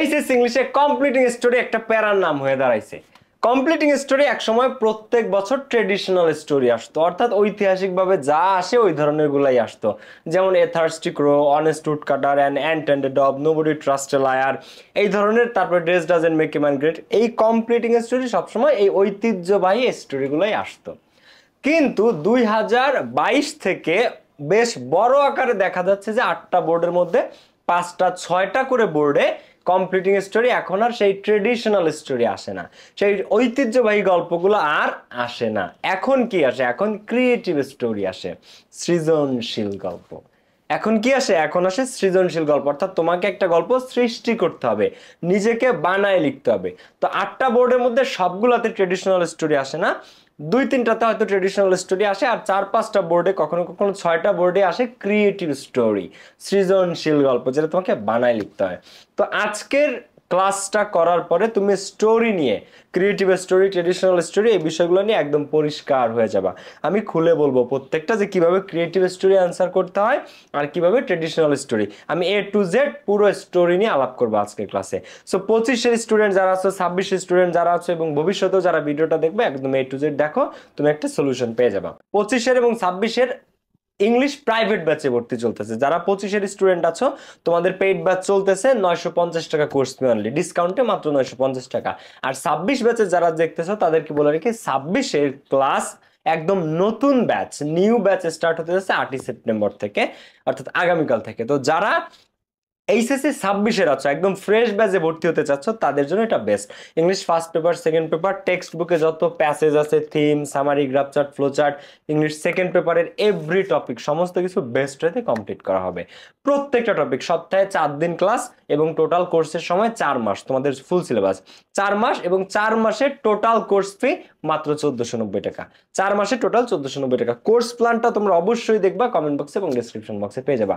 HS ইংলিশে completing story একটা প্যারার নাম হয়ে দাঁড়াইছে। কমপ্লিটিং স্টোরি একসময় প্রত্যেক বছর ট্রেডিশনাল স্টোরি আসতো, অর্থাৎ ঐতিহাসিকভাবে যা আসে ওই ধরনের গুলাই আসতো। যেমন a thirsty crow, honest woodcutter, and ant and a dog, nobody trust a liar, এই ধরনের। তারপর dress doesn't make a man great. এই কমপ্লিটিং স্টোরি সবসময় এই ঐতিহ্যবাহী স্টোরিগুলাই আসতো। কিন্তু 2022 থেকে বেশ বড় আকারে দেখা যাচ্ছে যে 8টা বোর্ডের মধ্যে 5টা 6টা করে বোর্ডে কমপ্লিটিং স্টোরি এখন আর সেই ট্রেডিশনাল স্টোরি আসে না, সেই ঐতিহ্যবাহী গল্পগুলো আর আসে না। এখন কি আসে? এখন ক্রিয়েটিভ স্টোরি আসে, সৃজনশীল গল্প। এখন কি আসে? এখন আসে সৃজনশীল গল্প, অর্থাৎ তোমাকে একটা গল্প সৃষ্টি করতে হবে, নিজেকে বানায় লিখতে হবে। তো 8টা বোর্ডের মধ্যে সবগুলাতে ট্রেডিশনাল স্টোরি আসে না, 2-3টাতে হয়তো ট্রেডিশনাল স্টোরি আসে, আর 4-5টা বোর্ডে, কখনো কখনো 6টা বোর্ডে আসে ক্রিয়েটিভ স্টোরি, সৃজনশীল গল্প, যেটা তোমাকে বানায় লিখতে হয়। তো আজকের ক্লাসটা করার পরে তুমি স্টোরি নিয়ে, ক্রিয়েটিভ স্টোরি, ট্রেডিশনাল স্টোরি, এই বিষয়গুলো নিয়ে একদম পরিষ্কার হয়ে যাবা। আমি খুলে বলবো প্রত্যেকটা যে কিভাবে ক্রিয়েটিভ স্টোরি অ্যান্সার করতে হয় আর কিভাবে ট্রেডিশনাল স্টোরি। আমি A to Z পুরো স্টোরি নিয়ে আলাপ করবো আজকের ক্লাসে। সো 25-এর স্টুডেন্ট যারা আছো, 26-এর স্টুডেন্ট যারা আছো এবং ভবিষ্যতেও যারা ভিডিওটা দেখবে, একদম A to Z দেখো, তুমি একটা সলিউশন পেয়ে যাবা। 25-এর এবং 26-এর ইংলিশ প্রাইভেট ব্যাচে ভর্তি চলতেছে। যারা 25-এর স্টুডেন্ট আছো, তোমাদের পেইড ব্যাচ চলতেছে 950 টাকা কোর্স ফি অনলি, ডিসকাউন্টে মাত্র 950 টাকা। আর 26 ব্যাচে যারা দেখতেছো তাদেরকে বলে রেখে 26-এর ক্লাস একদম নতুন ব্যাচ, নিউ ব্যাচ স্টার্ট হতে যাচ্ছে 8ই সেপ্টেম্বর থেকে, অর্থাৎ আগামীকাল থেকে। তো যারা এইচএসসি 26-এর আছো, একদম ফ্রেশ ব্যাচে ভর্তি হতে চাচ্ছ, তাদের জন্য এটা best. English first paper, second paper, text বুকে যত প্যাসেজ আছে, theme, summary, graph chart, flow chart, English second পেপারের এভরি টপিক, সমস্ত কিছু বেস্ট ওয়েতে কমপ্লিট করা হবে। প্রত্যেকটা টপিক সপ্তাহে 4 দিন ক্লাস, এবং টোটাল কোর্সের সময় 4 মাস, তোমাদের ফুল সিলেবাস 4 মাস, এবং 4 মাসের টোটাল কোর্স ফি মাত্র 1490 টাকা। 4 মাসে টোটাল 1490 টাকা। কোর্স প্ল্যানটা তোমরা অবশ্যই দেখবা, কমেন্ট বক্সে এবং ডেসক্রিপশন বক্সে পেয়ে যাবা।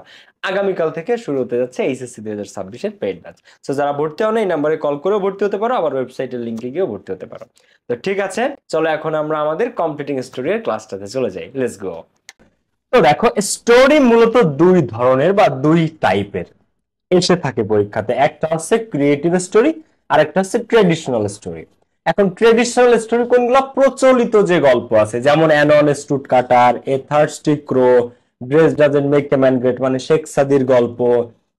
আগামীকাল থেকে শুরু হতে যাচ্ছে এইচএসসি 2026-এর পেইড ব্যাচ। সো যারা ভর্তি হও না, এই নাম্বারে কল করেও ভর্তি হতে পারো, আবার ওয়েবসাইটের লিংকে গিয়েও ভর্তি হতে পারো। তো ঠিক আছে, চলো এখন আমরা আমাদের কমপ্লিটিং স্টোরির ক্লাসটাতে চলে যাই। Let's go. তো দেখো, স্টোরি মূলত 2 ধরনের বা 2 টাইপের এসে থাকে পরীক্ষাতে। একটা হচ্ছে ক্রিয়েটিভ স্টোরি, আর একটা হচ্ছে ট্রেডিশনাল স্টোরি। এখন ট্রেডিশনাল স্টোরি কোনগুলো? প্রচলিত যে গল্প আছে, যেমন an honest woodcutter, a thirsty crow, dress doesn't make a man great, মানে শেখ সাদির গল্প।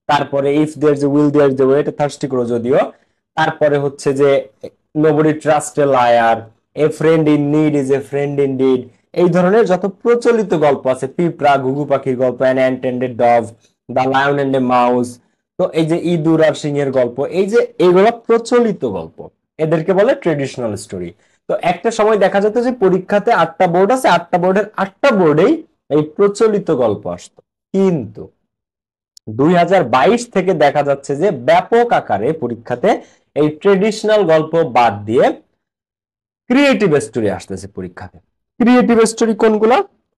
তারপরে if there is a will there is a way, এটা থার্স্টি ক্রো যদিও। তারপরে হচ্ছে যে nobody trust a liar, a friend in need is a friend in deed. এই ধরনের যত প্রচলিত গল্প আছে, পিঁপড়া, ঘুঘু পাখির গল্প, an ant and a dove, the lion and a mouse, তো এই যে ইঁদুর আর সিংহের গল্প, এই যে এগুলো প্রচলিত গল্প, এদেরকে বলে ট্রেডিশনাল স্টোরি। তো একটা সময় দেখা যেত যে পরীক্ষাতে 8টা বোর্ড আছে, 8টা বোর্ডের 8টা বোর্ডেই এই প্রচলিত গল্প আসতো। কিন্তু 2022 থেকে দেখা যাচ্ছে যে ব্যাপক আকারে পরীক্ষাতে এই ট্রেডিশনাল গল্প বাদ দিয়ে ক্রিয়েটিভ স্টোরি আসতেছে পরীক্ষাতে। ক্রিয়েটিভ স্টোরি কোনগুলা?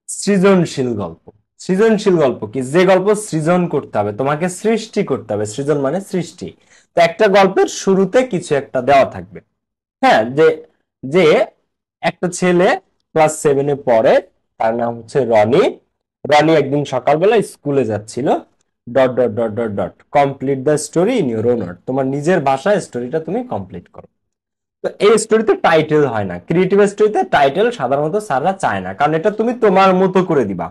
সৃজনশীল গল্প। সৃজনশীল গল্প কি? যে গল্প সৃজন করতে হবে, তোমাকে সৃষ্টি করতে হবে। সৃজন মানে সৃষ্টি। তো একটা গল্পের শুরুতে কিছু একটা দেওয়া থাকবে, হ্যাঁ, যে যে একটা ছেলে ক্লাস 7-এ পড়ে, তার নাম হচ্ছে রনি। রনি একদিন সকালবেলা স্কুলে যাচ্ছিল, dot dot dot dot dot, complete the story in your own word, তোমার নিজের ভাষায় স্টোরিটা তুমি কমপ্লিট করো। তো এই স্টোরিতে টাইটেল হয় না। ক্রিয়েটিভ স্টোরিতে টাইটেল সাধারণত স্যাররা চায় না, কারণ এটা তুমি তোমার মতো করে দিবা,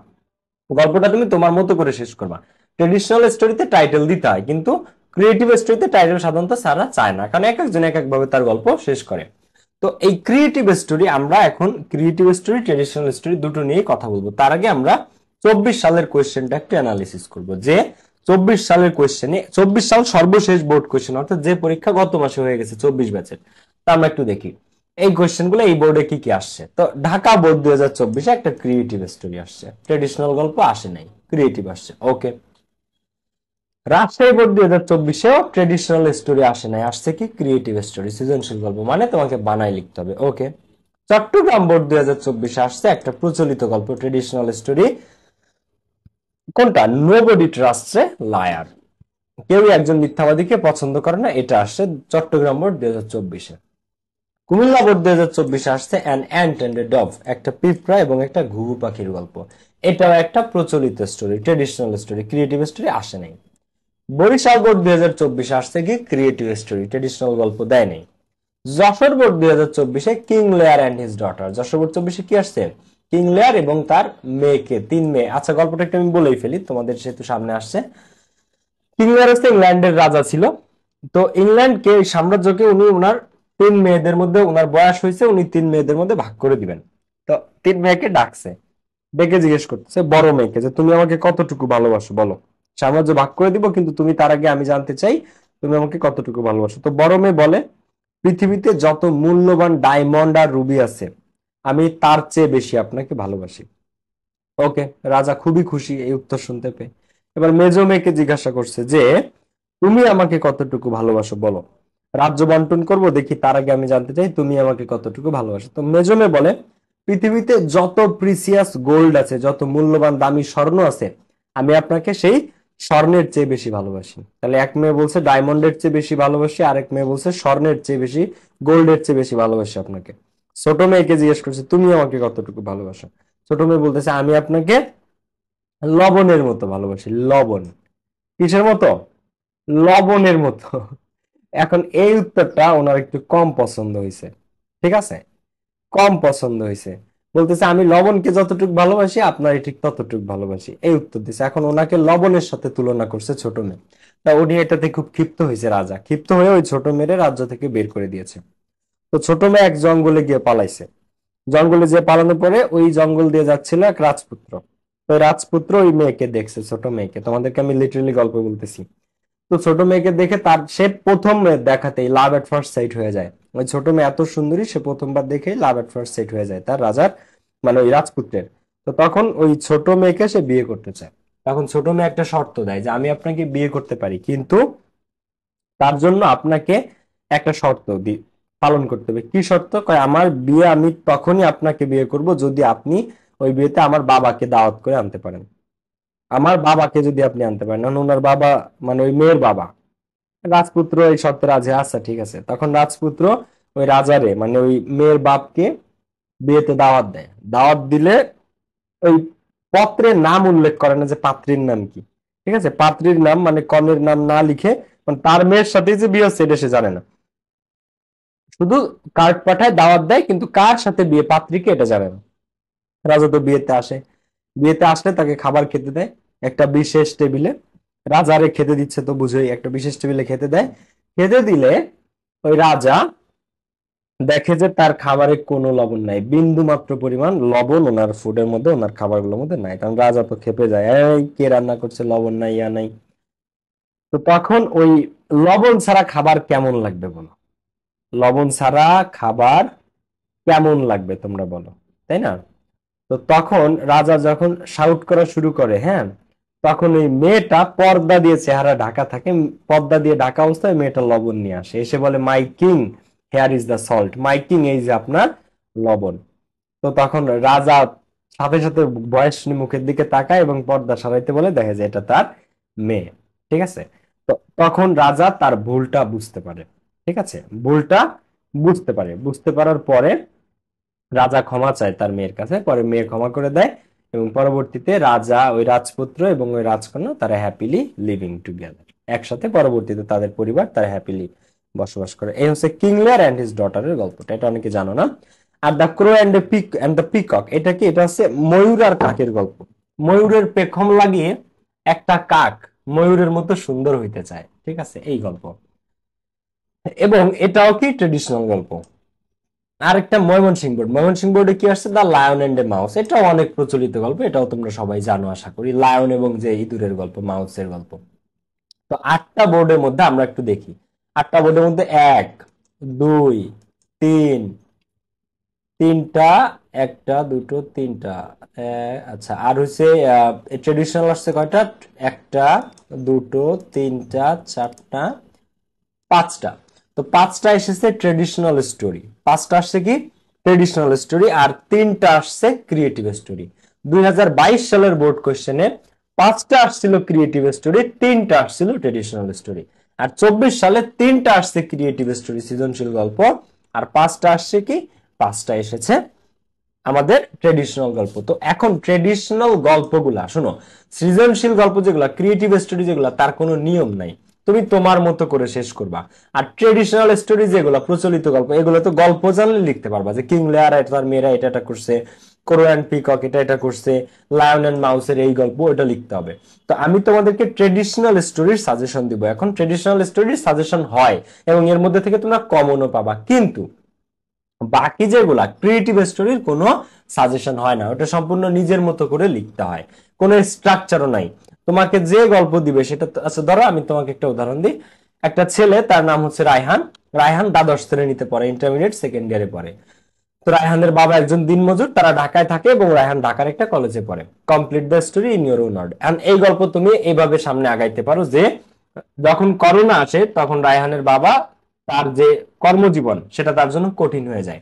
গল্পটা তুমি তোমার মতো করে শেষ করবা। ট্রেডিশনাল স্টোরিতে টাইটেল দিতে হয়, কিন্তু ক্রিয়েটিভ স্টোরিতে টাইটেল সাধারণত স্যাররা চায় না, কারণ এক একজন এক একভাবে তার গল্প শেষ করে। তো এই ক্রিয়েটিভ স্টোরি, আমরা এখন ক্রিয়েটিভ স্টোরি, ট্রেডিশনাল স্টোরি দুটো নিয়ে কথা বলবো। তার আগে আমরা 24 সালের কোয়েশ্চেনটা একটু অ্যানালিসিস করব, যে 24 সালের কোয়েশ্চেনে, 24 সাল সর্বশেষ বোর্ড কোয়েশ্চেন, অর্থাৎ যে পরীক্ষা গত মাসে হয়ে গেছে 24 ব্যাচের, তা আমরা একটু দেখি এই কোয়েশ্চেনগুলো এই বোর্ডে কি কি আসছে। তো ঢাকা বোর্ড 2024-এ একটা ক্রিয়েটিভ স্টোরি আসছে, ট্রেডিশনাল গল্প আসে নাই, ক্রিয়েটিভ আসছে। ওকে। রাজশাহী বোর্ড 2024-এও ট্রেডিশনাল স্টোরি আসে নাই, আসছে কি? ক্রিয়েটিভ স্টোরি, সৃজনশীল গল্প, মানে তোমাকে বানাই লিখতে হবে। ওকে। চট্টগ্রাম বোর্ড 2024-এ আসছে একটা প্রচলিত গল্প, ট্রেডিশনাল স্টোরি, কোনটা? নোবডি ট্রাস্টস এ লায়ার, কেউ একজন মিথ্যাবাদীকে পছন্দ করে না, এটা আসছে চট্টগ্রাম বোর্ড 2024-এ। কুমিল্লা বোর্ড 2024-এ আসছে an ant and a dove, একটা পিঁপড়া এবং একটা ঘুঘু পাখির গল্প, এটাও একটা প্রচলিত story, traditional story, creative story আসে নাই। বরিশাল বোর্ড 2024 আসছে কি ক্রিয়েটিভ স্টোরি, ট্রেডিশনাল গল্প দেয় নাই। Jessore board 2024 king layer and his daughter, Jessore board 24 কি আসছে, কিং লেয়ার এবং তার মেয়েকে, 3 মেয়ে। আচ্ছা গল্পটা একটু আমি বলেই ফেলি, তোমাদের সেহেতু সামনে আসছে। কিং লেয়ার হচ্ছে ইংল্যান্ডের রাজা ছিল। তো ইংল্যান্ডকে, সাম্রাজ্যকে উনি ওনার 3 মেয়েদের মধ্যে, ওনার বয়স হয়েছে, উনি 3 মেয়েদের মধ্যে ভাগ করে দিবেন। তো 3 মেয়েকে ডাকছে, ডেকে জিজ্ঞেস করতেছে বড় মেয়েকে যে তুমি আমাকে কতটুকু ভালোবাসো বলো। সাম্রাজ্য ভাগ করে দিব, কিন্তু তুমি তার আগে আমি জানতে চাই তুমি আমাকে কতটুকু ভালোবাসো। তো বড় মেয়ে বলে পৃথিবীতে যত মূল্যবান ডায়মন্ড আর রুবি আছে আমি তার চেয়ে বেশি আপনাকে ভালোবাসি। ওকে, রাজা খুবই খুশি এই উত্তর শুনতে পেয়ে। এবার মেজো মেয়েকে জিজ্ঞাসা করছে যে তুমি আমাকে কতটুকু ভালোবাসো বলো, রাজ্য বন্টন করব, দেখি তার আগে আমি জানতে চাই তুমি আমাকে কতটুকু ভালোবাসো। তো মেজো মেয়ে বলে পৃথিবীতে যত প্রিসিয়াস গোল্ড আছে, যত মূল্যবান দামি স্বর্ণ আছে আমি আপনাকে সেই স্বর্ণের চেয়ে বেশি ভালোবাসি। তাহলে এক মেয়ে বলছে ডায়মন্ডের চেয়ে বেশি ভালোবাসি, আরেক মেয়ে বলছে স্বর্ণের চেয়ে বেশি, গোল্ডের চেয়ে বেশি ভালোবাসি আপনাকে। ছোট মেয়েকে জিজ্ঞেস করছে তুমি আমাকে কতটুকু ভালোবাসো। ছোট মেয়ে বলতেছে আমি আপনাকে লবণের মতো ভালোবাসি। লবণ কিসের মতো? লবণের মতো। এখন এই উত্তরটা ওনার একটু কম পছন্দ হয়েছে, ঠিক আছে, কম পছন্দ হয়েছে। বলতেছে আমি লবণকে যতটুকু ভালোবাসি আপনার ঠিক ততটুকু ভালোবাসি, এই উত্তর দিছে। এখন ওনাকে লবণের সাথে তুলনা করছে ছোট মেয়ে। তা উনি এটাতে খুব ক্ষিপ্ত হয়েছে, রাজা ক্ষিপ্ত হয়ে ওই ছোট মেয়ের রাজ্য থেকে বের করে দিয়েছে। তো ছোট মেয়ে এক জঙ্গলে গিয়ে পালাইছে। জঙ্গলে যে পালানোর পরে ওই জঙ্গল দিয়ে যাচ্ছিল এক রাজপুত্র। তো রাজপুত্র ওই মেয়েকে দেখছে, ছোট মেয়েকে, তোমাদেরকে আমি লিটারালি গল্প বলতেছি। তো ছোট মেয়েকে দেখে তার সে প্রথম দেখাতেই লাভ এট ফার্স্ট সাইট হয়ে যায়। ওই ছোট মেয়ে এত সুন্দরী, সে প্রথমবার দেখেই লাভ এট ফার্স্ট সাইট হয়ে যায় তার রাজার, মানে ওই রাজপুত্রের। তো তখন ওই ছোট মেয়েকে সে বিয়ে করতে চায়। তখন ছোট মেয়ে একটা শর্ত দেয় যে আমি আপনাকে বিয়ে করতে পারি, কিন্তু তার জন্য আপনাকে একটা শর্ত পালন করতে হবে। কি শর্ত? কয় আমার বিয়ে আমি তখনই আপনাকে বিয়ে করব যদি আপনি ওই বিয়েতে আমার বাবাকে দাওয়াত করে আনতে পারেন। আমার বাবাকে যদি আপনি আনতে পারেন, ওনার বাবা মানে ওই মেয়ের বাবা। রাজপুত্র এই শর্তে রাজি, আচ্ছা ঠিক আছে। তখন রাজপুত্র ওই রাজারে মানে ওই মেয়ের বাপকে বিয়েতে দাওয়াত দেয়। দাওয়াত দিলে ওই পত্রে নাম উল্লেখ করে না যে পাত্রীর নাম কি, ঠিক আছে, পাত্রীর নাম মানে কনের নাম না লিখে, মানে তার মেয়ের সাথে যে বিয়ে হচ্ছে এটা সে জানে না, শুধু কার্ড পাঠায় দাওয়াত দেয়, কিন্তু কার সাথে বিয়ে পাত্রীকে এটা জানে না। রাজা তো বিয়েতে আসে, বিয়েতে আসলে তাকে খাবার খেতে দেয় একটা বিশেষ টেবিলে। রাজারে খেতে দিচ্ছে তো বুঝোই, একটা বিশেষ টেবিলে খেতে দেয়। খেতে দিলে ওই রাজা দেখে যে তার খাবারে কোনো লবণ নাই, বিন্দু মাত্র পরিমাণ লবণ ওনার ফুডের মধ্যে, ওনার খাবারগুলোর মধ্যে নাই। কারণ রাজা তো খেপে যায়, এই কে রান্না করছে, লবণ নাই, ইয়া নাই। তো তখন ওই লবণ ছাড়া খাবার কেমন লাগবে বলো, লবণ ছাড়া খাবার কেমন লাগবে তোমরা বলো, তাই না? তো তখন রাজা যখন শাউট করা শুরু করে, হ্যাঁ, তখন ওই মেয়েটা পর্দা দিয়ে চেহারা ঢাকা থাকে, পর্দা দিয়ে ঢাকা অবস্থায় মেয়েটা লবণ নিয়ে আসে, এসে বলে my king here is the salt, my king এই যে আপনার লবণ। তো তখন রাজা সাথে সাথে বয়স মুখের দিকে তাকায় এবং পর্দা সরাইতে বলে, দেখে যে এটা তার মেয়ে, ঠিক আছে। তো তখন রাজা তার ভুলটা বুঝতে পারে, ঠিক আছে, ভুলটা বুঝতে পারে। বুঝতে পারার পরে রাজা ক্ষমা চায় তার মেয়ের কাছে, পরে মেয়ে ক্ষমা করে দেয় এবং পরবর্তীতে রাজা, ওই রাজপুত্র এবং ওই রাজকন্যা তারা হ্যাপিলি লিভিং টুগেদার, একসাথে পরবর্তীতে তাদের পরিবার তারা হ্যাপিলি বসবাস করে। এই হচ্ছে কিং লিয়ার এন্ড হিজ ডটারের গল্পটা, এটা অনেকে জানো না। আর the crow and the peacock, এটা কি? এটা হচ্ছে ময়ূর আর কাকের গল্প। ময়ূরের পেখম লাগিয়ে একটা কাক ময়ূরের মতো সুন্দর হইতে চায়, ঠিক আছে, এই গল্প। এবং এটাও কি ট্রেডিশনাল গল্প। আরেকটা ময়মনসিংহ বোর্ড, ময়মনসিংহ বোর্ডে কি আসছে, the lion and a mouse, এটাও অনেক প্রচলিত গল্প, এটাও তোমরা সবাই জানো আশা করি, লায়ন এবং যে ইঁদুরের গল্প, মাউসের গল্প। তো 8টা বোর্ডের মধ্যে আমরা একটু দেখি। 8টা বোর্ডের মধ্যে 1 2 3, 3টা, 1টা 2টো 3টা, আচ্ছা, আর হচ্ছে ট্রেডিশনাল আসছে কয়টা, 1টা 2টো 3টা 4টা 5টা। তো 5টা এসেছে ট্রেডিশনাল স্টোরি, 5টা আসছে কি ট্রেডিশনাল স্টোরি, আর 3টা আসছে ক্রিয়েটিভ স্টোরি। 2022 সালের বোর্ড কোশ্চেনে 5টা আসছিল ক্রিয়েটিভ স্টোরি, 3টা আসছিল ট্রেডিশনাল স্টোরি। আর 24 সালে 3টা আসছে ক্রিয়েটিভ স্টোরি সৃজনশীল গল্প, আর 5টা আসছে কি, 5টা এসেছে আমাদের ট্রেডিশনাল গল্প। তো এখন ট্রেডিশনাল গল্পগুলা শোনো, সৃজনশীল গল্প যেগুলা, ক্রিয়েটিভ স্টোরি যেগুলা, তার কোনো নিয়ম নাই, তুমি তোমার মতো করে শেষ করবা। আর ট্রেডিশনাল স্টোরি যেগুলো, প্রচলিত গল্প, এগুলো তো গল্প জানলে লিখতে পারবা, যে কিং লেয়ার তার মেয়েরা এটা এটা করছে, ক্রো অ্যান্ড পিকক এটা এটা করছে, লায়ন অ্যান্ড মাউসের এই গল্প, ওটা লিখতে হবে। তো আমি তোমাদেরকে ট্রেডিশনাল স্টোরির সাজেশন দিব। এখন ট্রেডিশনাল স্টোরির সাজেশন হয় এবং এর মধ্যে থেকে তোমরা কমনও পাবা, কিন্তু বাকি যেগুলা ক্রিয়েটিভ স্টোরির কোনো সাজেশন হয় না, ওটা সম্পূর্ণ নিজের মতো করে লিখতে হয়, কোনো স্ট্রাকচারও নাই। তোমাকে যে গল্প দিবে সেটা আচ্ছা ধরো আমি তোমাকে একটা উদাহরণ দিই। একটা ছেলে, তার নাম হচ্ছে রায়হান। রায়হান দ্বাদশ শ্রেণীতে পড়ে, ইন্টারমিডিয়েট সেকেন্ড ইয়ারে পড়ে। তো রায়হানের বাবা একজন দিনমজুর, তারা ঢাকায় থাকে এবং রায়হান ঢাকার একটা কলেজে পড়ে। Complete the story in your own word. And এই গল্প তুমি এইভাবে সামনে আগাইতে পারো যে যখন করোনা আসে তখন রায়হানের বাবা, তার যে কর্মজীবন সেটা তার জন্য কঠিন হয়ে যায়,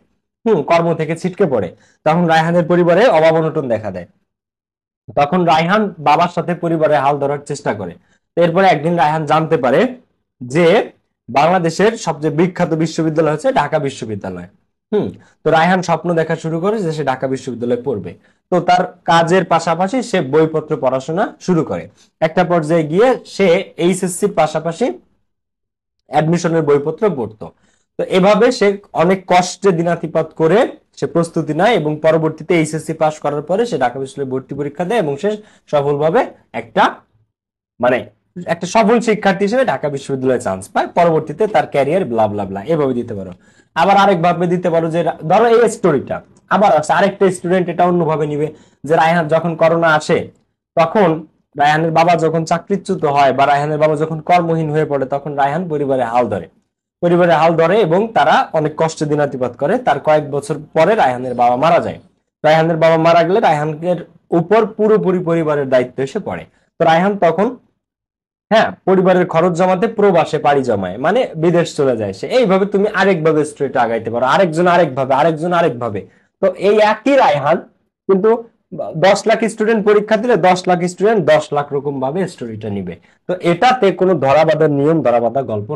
কর্ম থেকে ছিটকে পড়ে। তখন রায়হানের পরিবারে অভাব অনটন দেখা দেয়। তখন রায়হান বাবার সাথে পরিবারে হাল ধরার চেষ্টা করে। এরপরে একদিন রায়হান জানতে পারে যে বাংলাদেশের সবচেয়ে বিখ্যাত বিশ্ববিদ্যালয় হচ্ছে ঢাকা বিশ্ববিদ্যালয়। তো রায়হান স্বপ্ন দেখা শুরু করে যে সে ঢাকা বিশ্ববিদ্যালয়ে পড়বে। তো তার কাজের পাশাপাশি সে বইপত্র পড়াশোনা শুরু করে। একটা পর্যায়ে গিয়ে সে এইচএসসির পাশাপাশি অ্যাডমিশনের বইপত্র পড়তো। তো এভাবে সে অনেক কষ্টে দিনাতিপাত করে সে প্রস্তুতি নেয় এবং পরবর্তীতে এইচএসসি পাস করার পরে সে ঢাকা বিশ্ববিদ্যালয়ে ভর্তি পরীক্ষা দেয় এবং সে সফলভাবে একটা মানে একটা সফল শিক্ষার্থী হিসেবে ঢাকা বিশ্ববিদ্যালয়ে চান্স পায়। পরবর্তীতে তার ক্যারিয়ার ব্লা ব্লা ব্লা এভাবে দিতে পারো। আবার আরেক ভাবে দিতে পারো যে ধরো এই স্টোরিটা আবার আছে, আরেকটা স্টুডেন্ট এটা অন্যভাবে নিবে, যে রায়হান যখন করোনা আসে তখন রায়হানের বাবা যখন চাকরিচ্যুত হয় বা রায়হানের বাবা যখন কর্মহীন হয়ে পড়ে তখন রায়হান পরিবারে হাল ধরে এবং তারা অনেক কষ্টে দিনাতিপাত করে। তার কয়েক বছর পরে রায়হানের বাবা মারা যায়। রায়হানের বাবা মারা গেলে রায়হানের উপর পুরোপুরি পরিবারের দায়িত্ব এসে পড়ে। তো রায়হান তখন পরিবারের খরচ জমাতে প্রবাসে পাড়ি জমায়, মানে বিদেশ চলে যায় সে। এইভাবে তুমি আরেকভাবে স্টোরিটা আগাইতে পারো, আরেকজন আরেকভাবে। তো এই একই রায়হান কিন্তু 10 লাখ স্টুডেন্ট পরীক্ষা দিলে 10 লাখ স্টুডেন্ট 10 লাখ রকম ভাবে স্টোরিটা নিবে। তো এটাতে কোনো ধরাবাঁধা নিয়ম, ধরাবাঁধা গল্প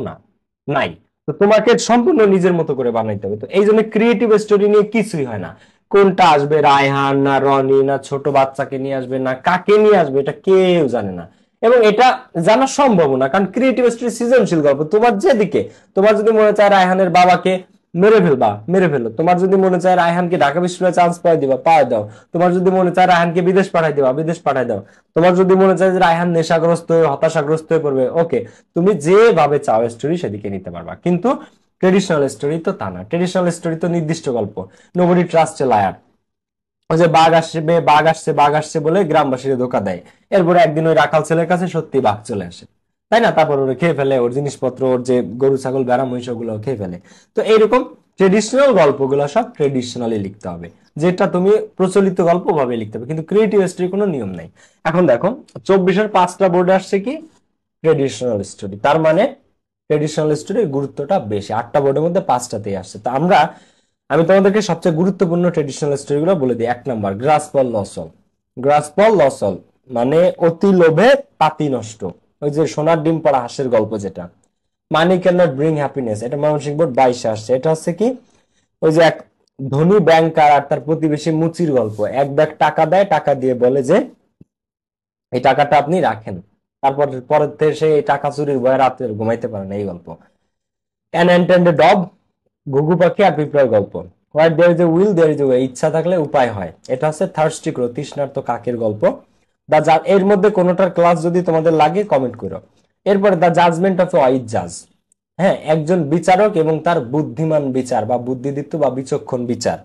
নাই। তো তোমাকে সম্পূর্ণ নিজের মতো করে বানাইতে হবে। তো এই জন্য ক্রিয়েটিভ স্টোরি নিয়ে কিছুই হয় না। কোনটা আসবে, রায়হান না রনি না ছোট বাচ্চাকে নিয়ে আসবে না কাকে নিয়ে আসবে, এটা কেউ জানে না এবং এটা জানা সম্ভব না, কারণ ক্রিয়েটিভ স্টোরি সৃজনশীল গল্প। তোমার যেদিকে, তোমার যদি মনে চায় রায়হানের বাবাকে মেরে ফেলো। তোমার যদি মনে চায় রায়হানকে ঢাকা বিশ্ববিদ্যালয়ে চান্স পাওয়া দাও। তোমার যদি মনে চায় রায়হানকে বিদেশ পাঠাই দাও। তোমার যদি মনে চায় যে রায়হান নেশাগ্রস্ত হয়ে হতাশাগ্রস্ত হয়ে পড়বে, ওকে, তুমি যেভাবে চাও স্টোরি সেদিকে নিতে পারবা। কিন্তু ট্রেডিশনাল স্টোরি তো তা না। ট্রেডিশনাল স্টোরি তো নির্দিষ্ট গল্প। Nobody trust a liar. ওই যে বাঘ আসছে বলে গ্রামবাসীরা ধোকা দেয়। এরপরে একদিন ওই রাখাল ছেলের কাছে সত্যি বাঘ চলে আসে, তাই না? তারপর ওরা খেয়ে ফেলে ওর জিনিসপত্র, ওর যে গরু ছাগল ভেড়া মহিষ ওগুলো খেয়ে ফেলে। তো এইরকম ট্রেডিশনাল গল্পগুলো সব ট্রেডিশনালি লিখতে হবে, যেটা তুমি প্রচলিত গল্প ভাবে লিখতে হবে, কিন্তু ক্রিয়েটিভ স্টোরি কোনো নিয়ম নাই। এখন দেখো 24-এর 5টা বোর্ডে আসছে কি ট্রেডিশনাল স্টোরি, তার মানে ট্রেডিশনাল স্টোরির গুরুত্বটা বেশি। 8টা বোর্ডের মধ্যে 5টাতেই আসছে। তো আমি তোমাদেরকে সবচেয়ে গুরুত্বপূর্ণ ট্রেডিশনাল স্টোরি গুলো বলে দিই। 1 নাম্বার গ্রাসপল লসল, মানে অতি লোভে পাতি নষ্ট। ওই যে সোনার ডিম পড়া হাঁসের গল্প, যেটা money can not bring happiness, এটা ময়মনসিংহ বোর্ড 22-এ আসছে। এটা হচ্ছে কি ওই যে এক ধনী ব্যাংকার আর তার প্রতিবেশী মুচির গল্প। এক ব্যাগ টাকা দেয়, টাকা দিয়ে বলে যে এই টাকাটা আপনি রাখেন, তারপর পরের থেকে সে এই টাকা চুরির ভয়ে রাতে ঘুমাইতে পারে না, এই গল্প। অ্যান এন্টেন্ডেড ডগ, ঘুঘু পাখি আর পিঁপড়ার গল্প। What there is a will there is a way, ইচ্ছা থাকলে উপায় হয়। এটা হচ্ছে থার্স্টি ক্রো, তৃষ্ণার্ত কাকের গল্প। এর মধ্যে কোনোটার ক্লাস যদি তোমাদের লাগে কমেন্ট করো। এরপরে দ্য জাজমেন্ট অফ ওয়াইজ জাজ, একজন বিচারক এবং তার বুদ্ধিমান বিচার বা বুদ্ধিদীপ্ত বা বিচক্ষণ বিচার।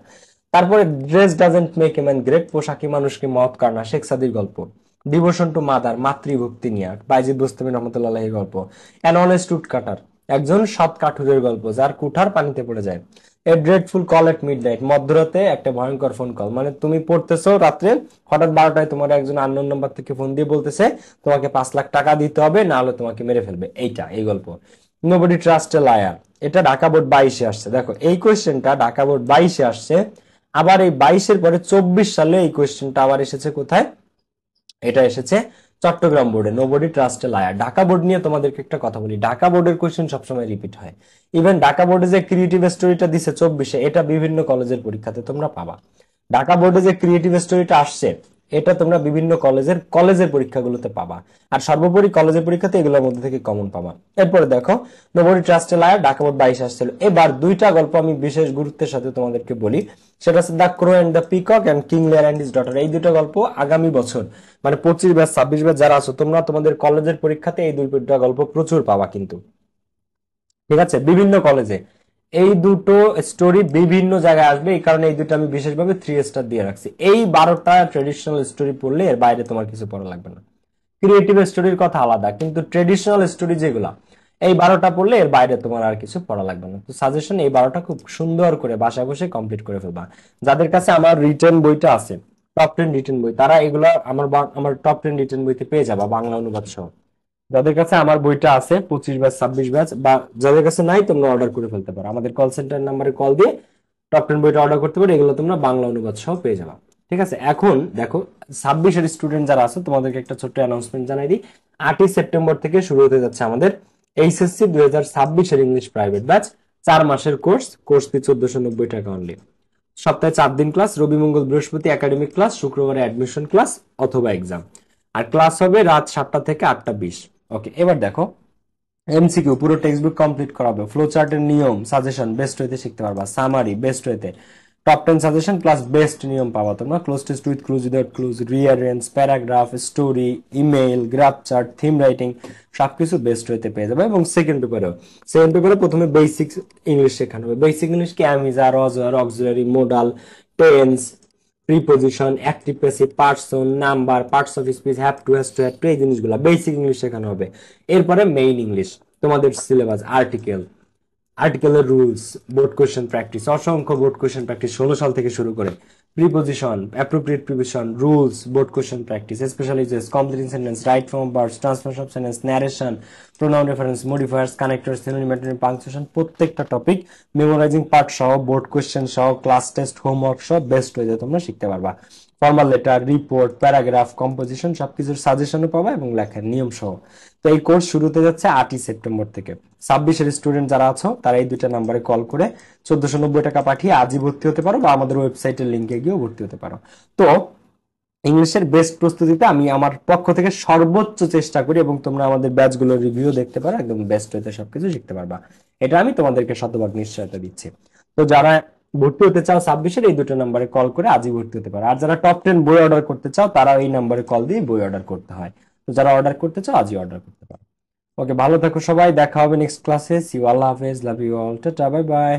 তারপরে dress doesn't make a man great, পোশাকি মানুষকে মহৎ করে না, শেখ সাদির গল্প। ডিভোশন টু মাদার, মাতৃভক্তি নিয়ে বাইজিদ বুস্তামি রহমতুল্লাহের গল্প। অ্যান অনেস্ট উড কাটার, একজন সৎ কাঠুরের গল্প যার কুঠার পানিতে পড়ে যায়। এ ড্রেডফুল কল এট মিডনাইট, মধ্যরাতে একটা ভয়ঙ্কর ফোন কল, মানে তুমি পড়তেছো রাত্রে, হঠাৎ 12টায় তোমার একজন আননোন নাম্বার থেকে ফোন দিয়ে বলতেছে তোমাকে 5 লাখ টাকা দিতে হবে, না হলে তোমাকে মেরে ফেলবে। এই গল্প। নোবডি ট্রাস্ট এ লায়ার, এটা ঢাকা বোর্ড 22-এ আসছে। দেখো এই কোয়েশ্চেনটা ঢাকা বোর্ড 22-এ আসছে, আবার এই 22-এর পরে 24 সালে এই কোয়েশ্চেনটা আবার এসেছে কোথায়? এটা এসেছে চট্টগ্রাম বোর্ডে, nobody trust a liar. Dhaka board নিয়ে তোমাদেরকে একটা কথা বলি, ঢাকা বোর্ডের কোয়েশ্চেন সবসময় রিপিট হয়। ইভেন ঢাকা বোর্ডে যে ক্রিয়েটিভ স্টোরিটা দিছে 24-এ, এটা বিভিন্ন কলেজের পরীক্ষাতে তোমরা পাবা। ঢাকা বোর্ডে যে ক্রিয়েটিভ স্টোরিটা আসছে এটা তোমরা বিভিন্ন কলেজের পরীক্ষাগুলোতে পাবা, আর সর্বোপরি কলেজের পরীক্ষাতে এগুলোর মধ্যে থেকে কমন পাবা। এরপরে দেখো নোবডি ট্রাস্ট এ লায়র, ঢাকা বোর্ড 22 আসছিল। এবার দুইটা গল্প আমি বিশেষ গুরুত্বের সাথে তোমাদেরকে বলি, সেটা হচ্ছে the crow and the peacock and King Lear and his daughter. এই দুটো গল্প আগামী বছর মানে 25 ব্যাচ 26 ব্যাচ যারা আছো তোমরা তোমাদের কলেজের পরীক্ষাতে এই দুইটা গল্প প্রচুর পাবা কিন্তু, ঠিক আছে, বিভিন্ন কলেজে এই দুটো স্টোরি বিভিন্ন জায়গায় আসবে। এই কারণে এই দুটো আমি বিশেষভাবে 3 স্টার দিয়ে রাখছি। এই 12টা ট্রেডিশনাল স্টোরি পড়লে এর বাইরে তোমার কিছু পড়া লাগবে না। ক্রিয়েটিভ স্টোরির কথা আলাদা, কিন্তু ট্রেডিশনাল স্টোরি যেগুলা এই 12টা পড়লে এর বাইরে তোমার আর কিছু পড়া লাগবে না। তো সাজেশন এই 12টা খুব সুন্দর করে বাসায় বসে কমপ্লিট করে ফেলবা। যাদের কাছে আমার রিটেন বইটা আছে, টপ 10 রিটেন বই, তারা এগুলা আমার টপ 10 রিটেন বইতে পেয়ে যাবা বাংলা অনুবাদ সহ। যাদের কাছে আমার বইটা আছে 25 ব্যাচ 26 ব্যাচ, বা যাদের কাছে নাই তোমরা অর্ডার করে ফেলতে পারো, আমাদের কল সেন্টার নাম্বারে কল দিয়ে টপ 10 বইটা অর্ডার করতে পারো। এগুলো তোমরা বাংলা অনুবাদ সহ পেয়ে যাবা, ঠিক আছে। এখন দেখো 26 এর স্টুডেন্ট যারা আছে তোমাদেরকে একটা ছোট্ট অ্যানাউন্সমেন্ট জানাই দিই। 8ই সেপ্টেম্বর থেকে শুরু হতে যাচ্ছে আমাদের এইচএসসি 2026 এর ইংলিশ প্রাইভেট ব্যাচ। 4 মাসের কোর্স ফি 1490 টাকা অনলি। সপ্তাহে 4 দিন ক্লাস, রবি মঙ্গল বৃহস্পতি একাডেমিক ক্লাস, শুক্রবারে অ্যাডমিশন ক্লাস অথবা এক্সাম। আর ক্লাস হবে রাত 7টা থেকে 8টা 20। ওকে, এবার দেখো এমসিকিউ পুরো টেক্সট বুক কমপ্লিট করাবে, ফ্লো চার্টের নিয়ম সাজেশন বেস্ট ওয়েতে শিখতে পারবা, সামারি বেস্ট ওয়েতে, টপ 10 সাজেশন প্লাস বেস্ট নিয়ম পাবা তোমরা, cloze test with clues without clues, রিয়ারেন্স, paragraph, story, email, graph chart, theme writing সবকিছু বেস্ট ওয়েতে পেয়ে যাবে। এবং সেকেন্ড পেপারে প্রথমে বেসিক ইংলিশ শেখানো হবে। বেসিক ইংলিশ কি অ্যামিজা, রজার, auxiliary, modal, tense, preposition, active passive, person, number, parts of speech, have to, has to, had to, এই জিনিসগুলো বেসিক ইংলিশ শেখানো হবে। এরপরে মেইন ইংলিশ, তোমাদের সিলেবাস, আর্টিকেলের রুলস, বোর্ড কোশ্চেন প্র্যাকটিস, অসংখ্য বোর্ড কোশ্চেন প্র্যাকটিস 16 সাল থেকে শুরু করে, preposition, appropriate preposition, rules, board question practice, specialises, complete sentence, right form verbs, transfer of sentence, narration, pronoun reference, modifiers, connectors, synonym, antonym, punctuation, প্রত্যেকটা topic memorising part সহ, board question সহ, class test, homework সহ best ওয়েতে তোমরা শিখতে পারবা। Formal letter, report, paragraph, composition সবকিছুর সাজেশনও পাবা এবং লেখার নিয়ম সহ। তো এই কোর্স শুরু হতে যাচ্ছে 8ই সেপ্টেম্বর থেকে। 26 এর স্টুডেন্ট যারা আছো তারা এই দুইটা নাম্বারে কল করে 1490 টাকা পাঠিয়ে আজই ভর্তি হতে পারো, বা আমাদের ওয়েবসাইটের লিংকে গিয়েও ভর্তি হতে পারো। তো ইংলিশের বেস্ট প্রস্তুতিতে আমি আমার পক্ষ থেকে সর্বোচ্চ চেষ্টা করি, এবং তোমরা আমাদের ব্যাচগুলোর রিভিউ দেখতে পারো, একদম বেস্ট হতে সবকিছু শিখতে পারবা। এটা আমি তোমাদেরকে শতভাগ নিশ্চয়তা দিচ্ছি। তো যারা ভর্তি হতে চাও 26 এর এই দুটো নাম্বারে কল করে আজই ভর্তি হতে পারো। আর যারা টপ 10 বই অর্ডার করতে চাও তারা এই নাম্বারে কল দিয়ে বই অর্ডার করতে হয়। তো যারা অর্ডার করতে চাও আজই অর্ডার করতে পারো। ওকে, ভালো থাকো সবাই, দেখা হবে নেক্সট ক্লাসে। সি ইউ, আল্লাহ হাফেজ, love you all, tata, bye by.